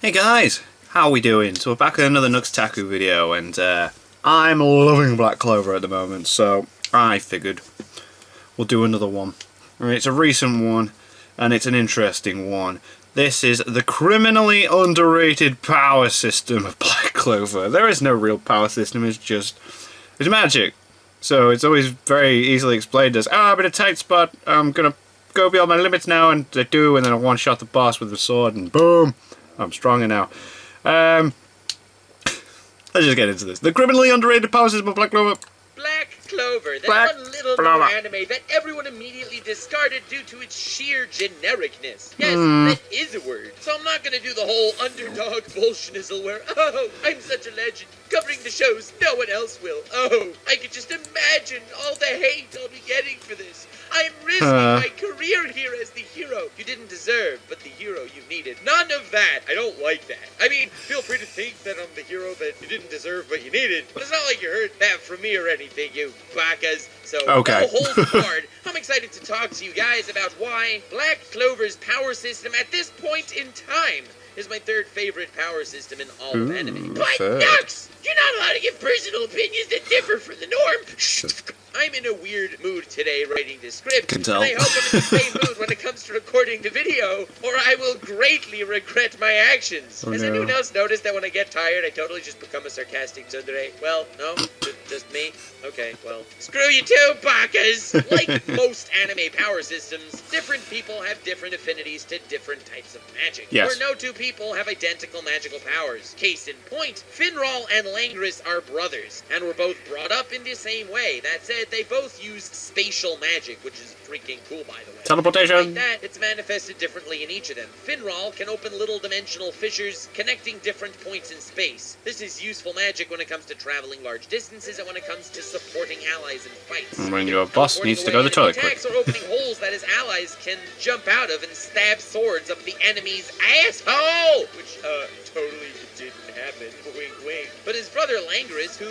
Hey guys, how are we doing? So we're back with another Nuxtaku video, and I'm loving Black Clover at the moment, so I figured we'll do another one. I mean, it's a recent one, and it's an interesting one. This is the criminally underrated power system of Black Clover. There is no real power system, it's magic. So it's always very easily explained as, I'm in a tight spot, I'm gonna go beyond my limits now, and I do, and then I one-shot the boss with the sword, and boom! I'm stronger now. Let's just get into this. The criminally underrated power system of Black Clover. Black Clover, that one little new anime that everyone immediately discarded due to its sheer genericness. Yes, that is a word. So I'm not gonna do the whole underdog bullshittizzle where, oh, I'm such a legend, covering the shows no one else will. Oh, I could just imagine all the hate I'll be getting for this. I'm risking my career here as the hero you didn't deserve, but the hero you needed. None of that. I don't like that. I mean, feel free to think that I'm the hero that you didn't deserve but you needed, but it's not like you heard that from me or anything, you bacas. So, okay. No holds barred. I'm excited to talk to you guys about why Black Clover's power system at this point in time is my third favorite power system in all of anime. But Nux! You're not allowed to give personal opinions that differ from the norm. I'm in a weird mood today writing this script, and I hope I'm in the same mood when it comes to recording the video, or I will greatly regret my actions. Has anyone else noticed that when I get tired, I totally just become a sarcastic tsundere? Well, no? Just me? Okay, well, screw you too, bakas! Like most anime power systems, different people have different affinities to different types of magic. Yes. Where no two people have identical magical powers. Case in point, Finral and Langris are brothers, and were both brought up in the same way. That said, they both use spatial magic, which is freaking cool, by the way. Teleportation! Like that, it's manifested differently in each of them. Finral can open little dimensional fissures connecting different points in space. This is useful magic when it comes to traveling large distances and when it comes to supporting allies in fights. When your boss needs to go to the toilet quick. Attacks or opening holes that his allies can jump out of and stab swords up the enemy's asshole! Which, totally didn't happen. Wink, wink. But his brother Langris, who,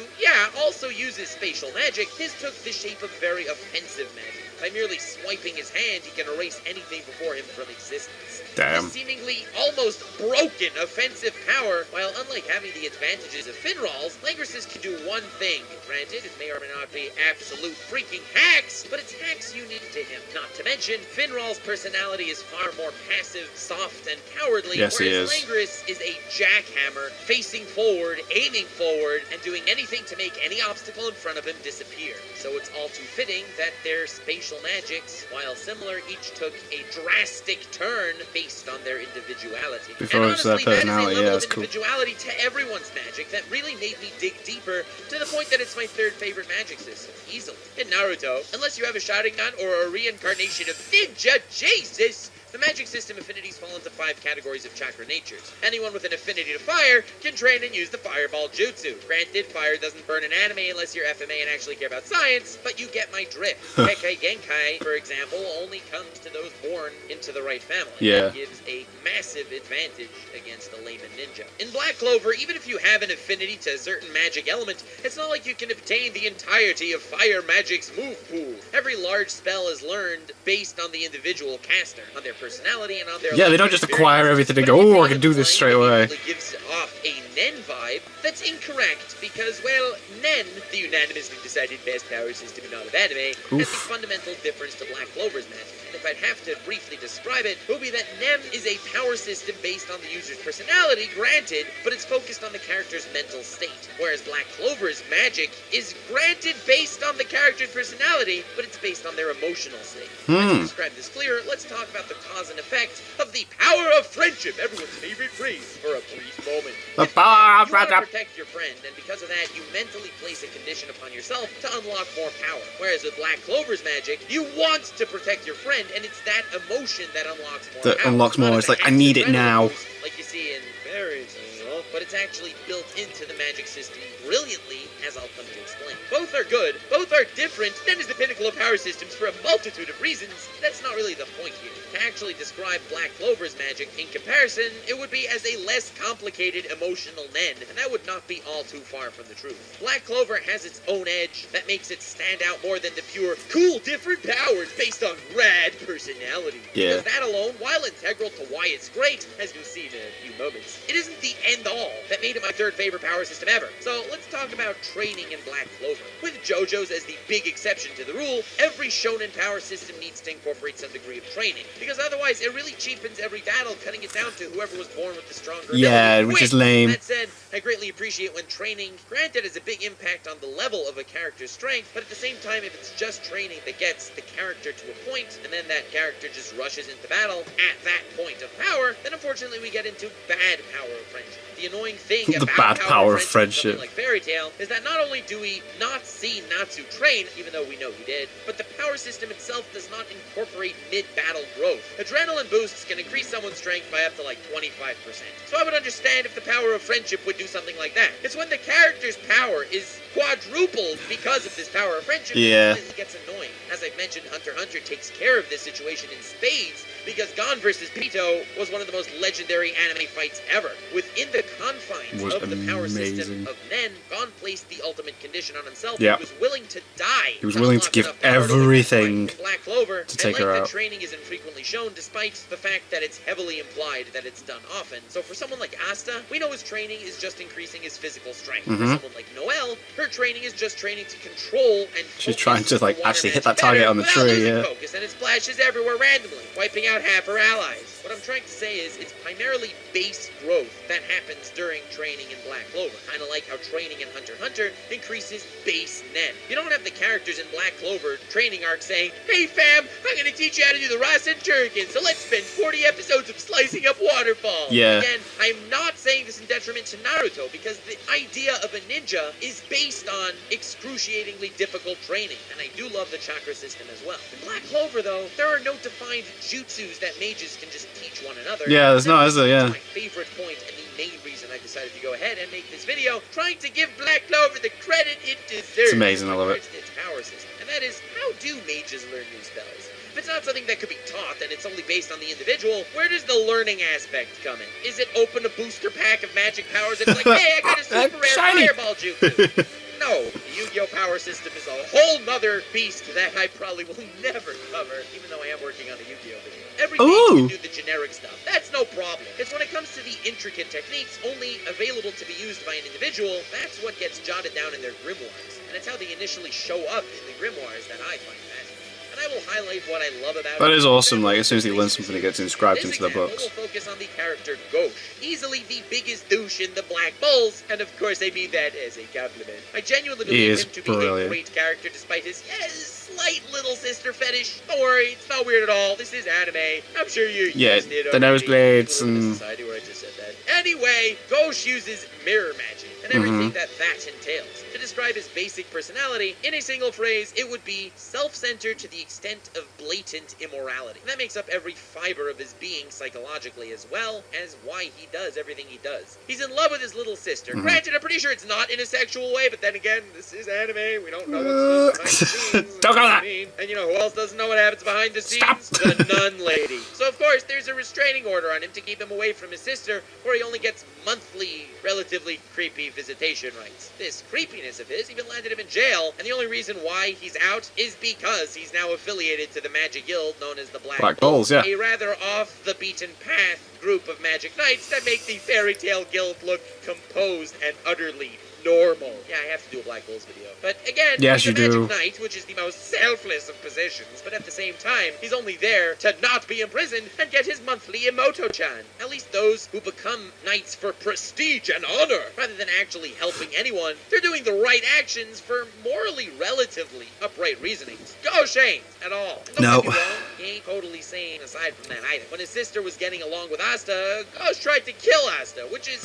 also uses spatial magic, his took the shape of very offensive magic. By merely swiping his hand, he can erase anything before him from existence. Damn. His seemingly almost broken offensive power, while unlike having the advantages of Finral's, Langris's can do one thing. Granted, it may or may not be absolute freaking hacks, but it's hacks unique to him. Not to mention, Finral's personality is far more passive, soft, and cowardly, yes, whereas Langris is a jackhammer, facing forward, aiming forward, and doing anything to make any obstacle in front of him disappear. So it's all too fitting that their spatial magics, while similar, each took a drastic turn based on their individuality. Before and it's their honestly, personality, that is a level that's of cool. individuality to everyone's magic that really made me dig deeper to the point that it's my third favorite magic system, easily. In Naruto, unless you have a Sharingan or a reincarnation of Ninja Jesus, the magic system affinities fall into 5 categories of chakra natures. Anyone with an affinity to fire can train and use the fireball jutsu. Granted, fire doesn't burn in anime unless you're FMA and actually care about science, but you get my drift. Kekkei Genkai, for example, only comes to those born into the right family. Yeah. That gives a massive advantage against a layman ninja. In Black Clover, even if you have an affinity to a certain magic element, it's not like you can obtain the entirety of Fire Magic's move pool. Every large spell is learned based on the individual caster, on their personality and on their they don't just acquire everything and go, oh, I can do this straight away. It gives off a Nen vibe. That's incorrect, because, well, Nen, the unanimously decided best power system in all of anime, has the fundamental difference to Black Clover's magic. And if I'd have to briefly describe it, it would be that Nen is a power system based on the user's personality, granted, but it's focused on the character's mental state. Whereas Black Clover's magic is granted based on the character's personality, but it's based on their emotional state. To describe this clearer, let's talk about the cause and effect of the power of friendship, everyone's favorite phrase, for a brief moment. The power of friendship. You want to protect your friend, and because of that, you mentally place a condition upon yourself to unlock more power. Whereas with Black Clover's magic, you want to protect your friend, and it's that emotion that unlocks more power. That unlocks more. It's like, I need it now. Like you see in Fairy Tail. optional, but it's actually built into the magic system brilliantly, as I'll come to explain. Both are good, both are different, Nen is the pinnacle of power systems for a multitude of reasons. That's not really the point here. To actually describe Black Clover's magic in comparison, it would be as a less complicated emotional Nen, and that would not be all too far from the truth. Black Clover has its own edge that makes it stand out more than the pure, cool, different powers based on rad personality. Yeah. Because that alone, while integral to why it's great, as you'll see in a few moments, it isn't the end-all that made it my third favorite power system ever. So let's talk about training in Black Clover. With JoJo's as the big exception to the rule, every shonen power system needs to incorporate some degree of training, because otherwise it really cheapens every battle, cutting it down to whoever was born with the stronger ability. Which is lame. That said, I greatly appreciate when training, granted, has a big impact on the level of a character's strength, but at the same time, if it's just training that gets the character to a point, and then that character just rushes into battle at that point of power, then unfortunately we get into bad power of friendship. The annoying thing The about bad power of friendship. something like Fairy Tail is that not only do we not see Natsu train, even though we know he did, but the power system itself does not incorporate mid-battle growth. Adrenaline boosts can increase someone's strength by up to like 25%. So I would understand if the power of friendship would do something like that. It's when the character's power is quadrupled because of this power of friendship that it gets annoying. As I've mentioned, Hunter x Hunter takes care of this situation in spades, because Gon vs. Pito was one of the most legendary anime fights ever. Within the confines of the power system of Nen, Gon placed the ultimate condition on himself. He was willing to die. He was willing to give everything Black Clover, to take her out. the training is infrequently shown, despite the fact that it's heavily implied that it's done often. So for someone like Asta, we know his training is just increasing his physical strength. For someone like Noelle, her training is just training to control and she's trying to like actually hit that target on the tree, focus, and it splashes everywhere randomly, wiping out half her allies. What I'm trying to say is, it's primarily base growth that happens during training in Black Clover. Kind of like how training in Hunter x Hunter increases base Nen. You don't have the characters in Black Clover training arc saying, "Hey fam, I'm gonna teach you how to do the Rasen Turkin, so let's spend 40 episodes of slicing up waterfalls." Again, I'm not saying this in detriment to Naruto, because the idea of a ninja is based on excruciatingly difficult training, and I do love the chakra system as well. In Black Clover, though, there are no defined jutsus that mages can just teach one another. There's no, is there? My favorite point and the main reason I decided to go ahead and make this video, trying to give Black Clover the credit it deserves. It's amazing, I love it. Its power system, and that is, how do mages learn new spells? If it's not something that could be taught and it's only based on the individual, where does the learning aspect come in? Is it open a booster pack of magic powers and it's like, hey, I got a super rare fireball jutsu? No, the Yu-Gi-Oh! Power system is a whole nother beast that I probably will never cover, even though I am working on a Yu-Gi-Oh! Video. Every mage can do the generic stuff. That's no problem. It's when it comes to the intricate techniques only available to be used by an individual, that's what gets jotted down in their grimoires. And it's how they initially show up in the grimoires that I find fascinating. And I will highlight what I love about it. That is awesome, like, as soon as he learns something, it gets inscribed into the books. We'll focus on the character Ghosh, easily the biggest douche in the Black Bulls, and of course I mean that as a compliment. I genuinely believe him to be a great character despite his slight little sister fetish. Don't worry, it's not weird at all. This is anime. I'm sure you used it the nosebleeds and... Society where I just said that. Anyway, Ghosh uses mirror magic and everything that entails. To describe his basic personality, in a single phrase, it would be self-centered to the extent of blatant immorality. And that makes up every fiber of his being psychologically, as well as why he does everything he does. He's in love with his little sister. Granted, I'm pretty sure it's not in a sexual way, but then again, this is anime. We don't know what's behind the scenes. Don't go that! And you know who else doesn't know what happens behind the scenes? The nun lady. So of course, there's a restraining order on him to keep him away from his sister, where he only gets monthly, relatively creepy visitation rights. This creepiness of his even landed him in jail, and the only reason why he's out is because he's now affiliated to the magic guild known as the Black Bulls, a rather off-the-beaten-path group of magic knights that make the Fairy Tail Guild look composed and utterly normal. Yeah, I have to do a Black Bulls video. But again, yes, he's you a magic do. knight, which is the most selfless of positions, but at the same time, he's only there to not be imprisoned and get his monthly Emoto-chan. At least those who become knights for prestige and honor, rather than actually helping anyone, they're doing the right actions for morally relatively upright reasonings. Go Shane! At all. And don't get me wrong, he ain't totally sane aside from that either. When his sister was getting along with Asta, Ghosh tried to kill Asta, which is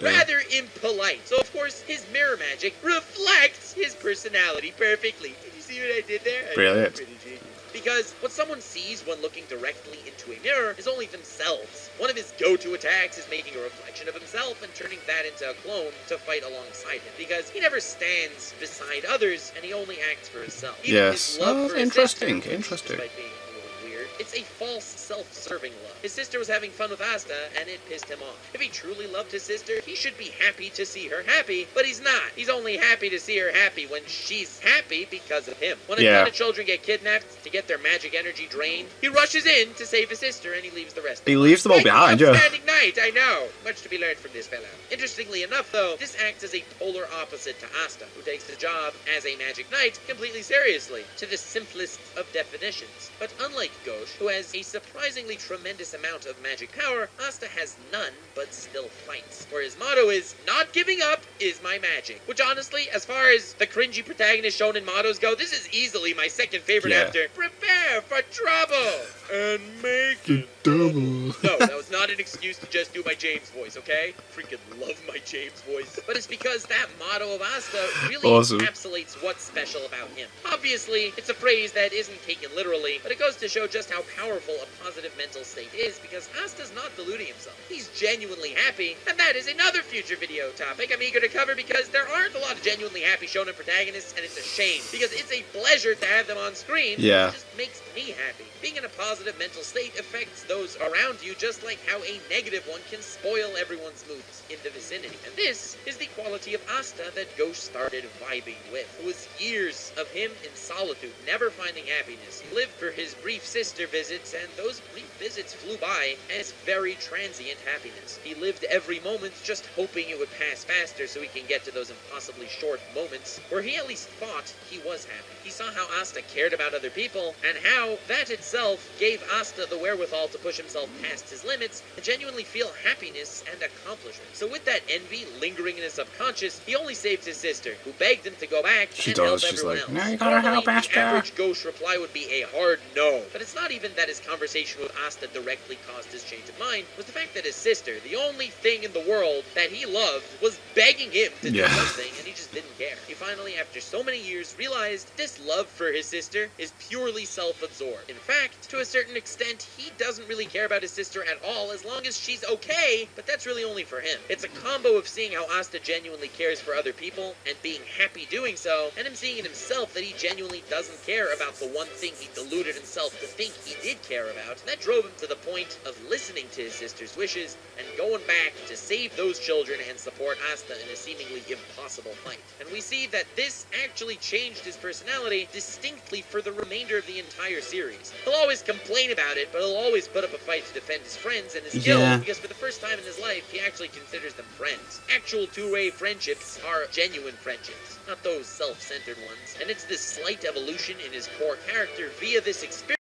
rather impolite. So of course, his mirror magic reflects his personality perfectly. Did you see what I did there? Brilliant. Pretty genius. Because what someone sees when looking directly into a mirror is only themselves. One of his go-to attacks is making a reflection of himself and turning that into a clone to fight alongside him. Because he never stands beside others, and he only acts for himself. Even his love for his interesting, sister, interesting. despite being a little weird, it's a false, self-serving love. His sister was having fun with Asta, and it pissed him off. If he truly loved his sister, he should be happy to see her happy, but he's not. He's only happy to see her happy when she's happy because of him. When a ton of children get kidnapped to get their magic energy drained, he rushes in to save his sister, and he leaves the rest. He leaves them all behind, yeah. Outstanding knight, I know. Much to be learned from this fella. Interestingly enough, though, this acts as a polar opposite to Asta, who takes the job as a magic knight completely seriously, to the simplest of definitions. But unlike Ghosh, who has a surprisingly tremendous amount of magic power, Asta has none, but still fights. Where his motto is, not giving up is my magic. Which honestly, as far as the cringy protagonist shonen mottos go, this is easily my second favorite after prepare for trouble and make it double. No, that was not an excuse to just do my James voice, okay? Freaking love my James voice. But it's because that motto of Asta really encapsulates what's special about him. Obviously, it's a phrase that isn't taken literally, but it goes to show just how powerful a positive mental state is, because Asta's not deluding himself. He's genuinely happy, and that is another future video topic I'm eager to cover, because there aren't a lot of genuinely happy shonen protagonists, and it's a shame, because it's a pleasure to have them on screen. Yeah. It just makes me happy. Being in a positive mental state affects those around you, just like how a negative one can spoil everyone's moods in the vicinity. And this is the quality of Asta that Ghosh started vibing with. It was years of him in solitude, never finding happiness. He lived for his brief sister visits, and those brief visits flew by as very transient happiness. He lived every moment just hoping it would pass faster so he can get to those impossibly short moments where he at least thought he was happy. He saw how Asta cared about other people, and how that itself gave Asta the wherewithal to push himself past his limits and genuinely feel happiness and accomplishment. So with that envy lingering in his subconscious, he only saved his sister, who begged him to go back and help everyone else. No, you gotta help Asta. The average Ghosh reply would be a hard no. But it's not even that his conversation with Asta directly caused his change of mind. It was the fact that his sister, the only thing in the world that he loved, was begging him to do something, and he just didn't care. He finally, after so many years, realized this love for his sister is purely self-absorbed. In fact, to a certain extent, he doesn't really care about his sister at all as long as she's okay, but that's really only for him. It's a combo of seeing how Asta genuinely cares for other people and being happy doing so, and him seeing in himself that he genuinely doesn't care about the one thing he deluded himself to think he did care about. And that drove him to the point of listening to his sister's wishes and going back to save those children and support Asta in a seemingly impossible fight. And we see that this actually changed his personality distinctly for the remainder of the entire series. He'll always complain about it, but he'll always put up a fight to defend his friends and his guild, because for the first time in his life, he actually considers them friends. Actual two-way friendships are genuine friendships, not those self-centered ones. And it's this slight evolution in his core character via this experience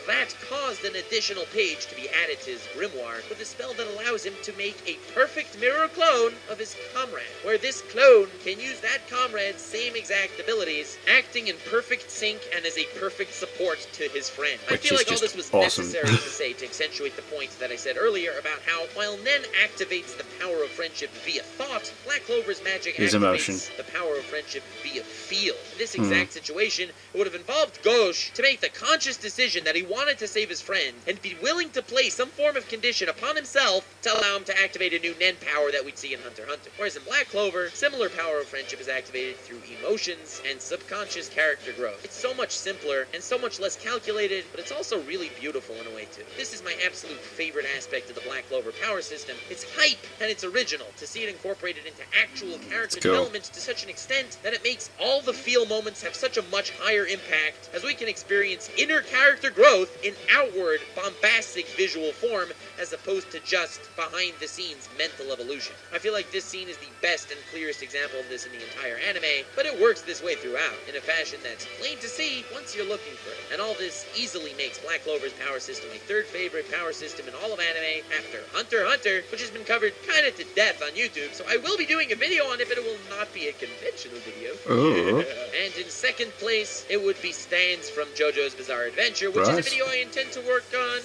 that caused an additional page to be added to his grimoire with a spell that allows him to make a perfect mirror clone of his comrade, where this clone can use that comrade's same exact abilities, acting in perfect sync and as a perfect support to his friend. I feel like all this was necessary to say to accentuate the point that I said earlier about how, while Nen activates the power of friendship via thought, Black Clover's magic activates the power of friendship via feel. In this exact situation, it would have involved Ghosh to make the conscious decision that he wanted to save his friend, and be willing to place some form of condition upon himself to allow him to activate a new Nen power that we'd see in Hunter x Hunter. Whereas in Black Clover, similar power of friendship is activated through emotions and subconscious character growth. It's so much simpler and so much less calculated, but it's also really beautiful in a way too. This is my absolute favorite aspect of the Black Clover power system. It's hype and it's original. To see it incorporated into actual character development to such an extent that it makes all the feel moments have such a much higher impact, as we can experience inner character growth in outward, bombastic visual form, as opposed to just behind-the-scenes mental evolution. I feel like this scene is the best and clearest example of this in the entire anime, but it works this way throughout, in a fashion that's plain to see once you're looking for it. And all this easily makes Black Clover's power system my third favorite power system in all of anime, after Hunter x Hunter, which has been covered kinda to death on YouTube, so I will be doing a video on it, but it will not be a conventional video. And in second place, it would be Stans from JoJo's Bizarre Adventure, which is a video I intend to work on,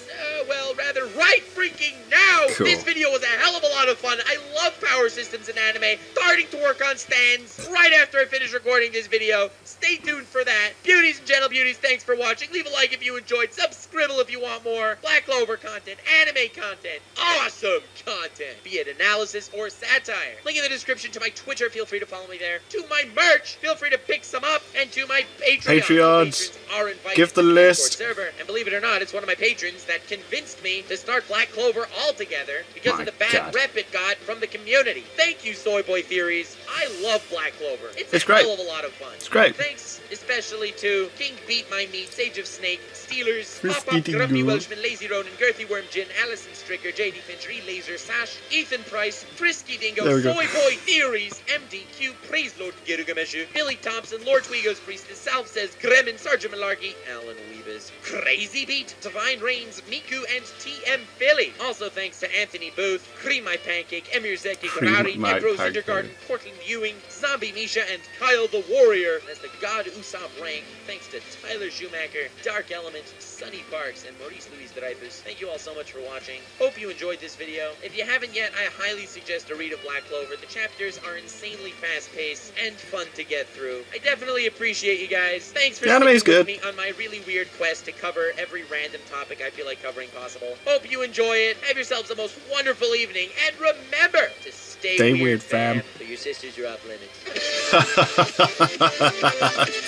well, rather right freaking now. Cool. This video was a hell of a lot of fun. I love power systems in anime. Starting to work on stands right after I finish recording this video. Stay tuned for that. Beauties and gentle beauties, thanks for watching. Leave a like if you enjoyed. Subscribble if you want more. Black Clover content, anime content, awesome content, be it analysis or satire. Link in the description to my Twitter. Feel free to follow me there. To my merch. Feel free to pick some up. And to my Patreon. Patreons. Are invited Give the to list. Discord server. And believe it or not, it's one of my patrons that convinced me to start Black Clover altogether because of the bad rep it got from the community. Thank you, Soy Boy Theories. I love Black Clover. It's a great. hell of a lot of fun. It's great. Thanks especially to King Beat My Meat, Sage of Snake, Steelers, Frisky Pop-Up, Grumpy Dingle. Welshman, Lazy Ronin, Girthy Worm Jin, Allison Stricker, JD Finch, Laser, Sash, Ethan Price, Frisky Dingo, There we go. Soy Boy Theories, MDQ, Praise Lord Girugameshu, Billy Thompson, Lord Twigo's Priestess, Salve Says, Gremin, Sergeant Malarkey, Alan Weebus, Crazy Beat, Divine Reigns, Miku, and TM Philly. Also thanks to Anthony Booth, Cream My Pancake, Emir Zeki, Cream Karari, My Ambrose Pancake. Intergarden, Portland Ewing, Zombie Misha, and Kyle the Warrior. As the God Usopp rank, thanks to Tyler Schumacher, Dark Element, Sunny Parks, and Maurice Louis Dreyfus. Thank you all so much for watching. Hope you enjoyed this video. If you haven't yet, I highly suggest a read of Black Clover. The chapters are insanely fast-paced and fun to get through. I definitely appreciate you guys. Thanks for The anime's sticking with good. me on my really weird quest to cover every random topic I feel like covering possible. Hope you enjoy it. Have yourselves the most wonderful evening, and remember to stay weird, fam. But your sisters are off limits.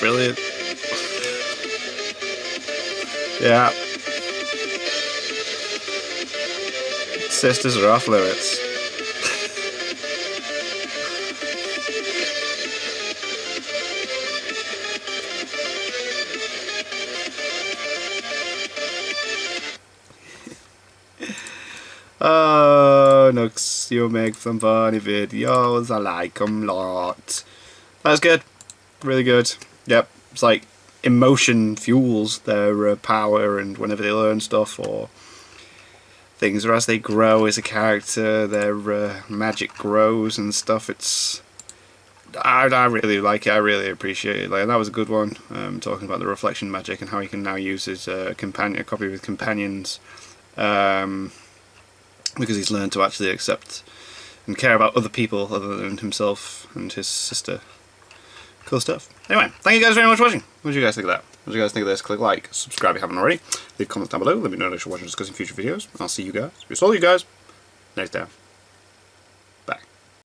Brilliant. Yeah. Sisters are off limits. Oh, Nux, you make some funny videos. I like them a lot. That's good. Really good. Yep. It's like emotion fuels their power, and whenever they learn stuff or things, or as they grow as a character, their magic grows and stuff. I really like it. I really appreciate it. Like, that was a good one. Talking about the reflection magic and how he can now use his companion, a copy with companions. Because he's learned to actually accept and care about other people other than himself and his sister. Cool stuff. Anyway, thank you guys very much for watching. What did you guys think of that? What did you guys think of this? Click like, subscribe if you haven't already. Leave comments down below. Let me know if you're watching or discussing future videos. I'll see you guys. It's all you guys. Next time.